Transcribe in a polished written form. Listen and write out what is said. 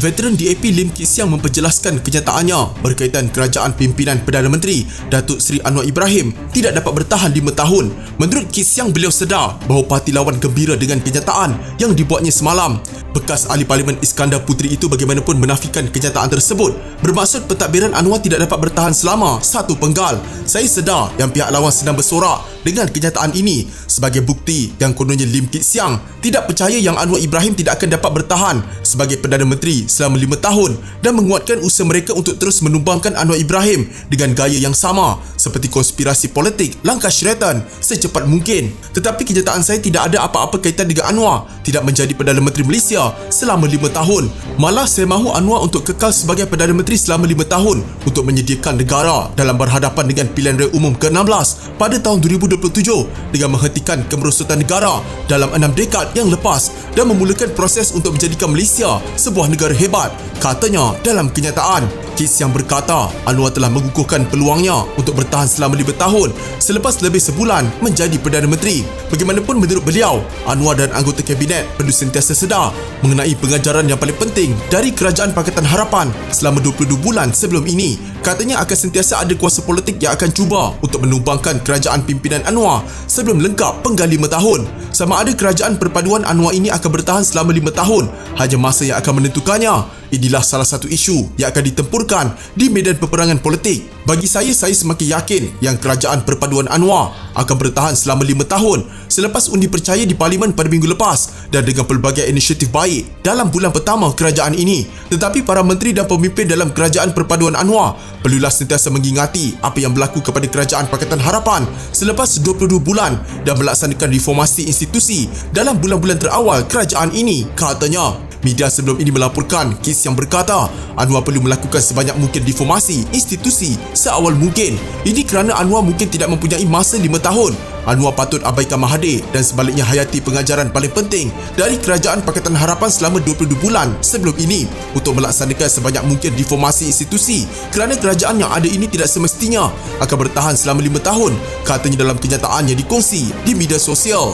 Veteran DAP Lim Kit Siang memperjelaskan kenyataannya berkaitan kerajaan pimpinan Perdana Menteri Datuk Seri Anwar Ibrahim tidak dapat bertahan 5 tahun. Menurut Kit Siang, beliau sedar bahawa parti lawan gembira dengan kenyataan yang dibuatnya semalam. Bekas ahli parlimen Iskandar Puteri itu bagaimanapun menafikan kenyataan tersebut, bermaksud pentadbiran Anwar tidak dapat bertahan selama 1 penggal. Saya sedar yang pihak lawan sedang bersorak dengan kenyataan ini sebagai bukti yang kononnya Lim Kit Siang tidak percaya yang Anwar Ibrahim tidak akan dapat bertahan sebagai Perdana Menteri selama 5 tahun dan menguatkan usaha mereka untuk terus menumbangkan Anwar Ibrahim dengan gaya yang sama seperti konspirasi politik langkah syaitan secepat mungkin. Tetapi kenyataan saya tidak ada apa-apa kaitan dengan Anwar tidak menjadi Perdana Menteri Malaysia selama 5 tahun. Malah saya mahu Anwar untuk kekal sebagai Perdana Menteri selama 5 tahun untuk menyediakan negara dalam berhadapan dengan pilihan raya umum ke-16 pada tahun 2027 dengan menghentikan kemerosotan negara dalam 6 dekad yang lepas dan memulakan proses untuk menjadikan Malaysia sebuah negara hebat, katanya dalam kenyataan. Kit Siang berkata Anwar telah mengukuhkan peluangnya untuk bertahan selama 5 tahun selepas lebih sebulan menjadi Perdana Menteri. Bagaimanapun menurut beliau, Anwar dan anggota kabinet perlu sentiasa sedar mengenai pengajaran yang paling penting dari Kerajaan Pakatan Harapan selama 22 bulan sebelum ini. Katanya akan sentiasa ada kuasa politik yang akan cuba untuk menumbangkan kerajaan pimpinan Anwar sebelum lengkap penggal 5 tahun. Sama ada kerajaan perpaduan Anwar ini akan bertahan selama 5 tahun, hanya masa yang akan menentukannya. Inilah salah satu isu yang akan ditempurkan di medan peperangan politik. Bagi saya semakin yakin yang kerajaan perpaduan Anwar akan bertahan selama 5 tahun selepas undi percaya di Parlimen pada minggu lepas dan dengan pelbagai inisiatif baik dalam bulan pertama kerajaan ini. Tetapi para menteri dan pemimpin dalam kerajaan perpaduan Anwar perlulah sentiasa mengingati apa yang berlaku kepada Kerajaan Pakatan Harapan selepas 22 bulan dan melaksanakan reformasi institusi dalam bulan-bulan terawal kerajaan ini, katanya. Media sebelum ini melaporkan Kit Siang berkata Anwar perlu melakukan sebanyak mungkin reformasi institusi seawal mungkin. Ini kerana Anwar mungkin tidak mempunyai masa 5 tahun. Anwar patut abaikan Mahathir dan sebaliknya hayati pengajaran paling penting dari Kerajaan Pakatan Harapan selama 22 bulan sebelum ini untuk melaksanakan sebanyak mungkin reformasi institusi kerana kerajaan yang ada ini tidak semestinya akan bertahan selama 5 tahun, katanya dalam kenyataan yang dikongsi di media sosial.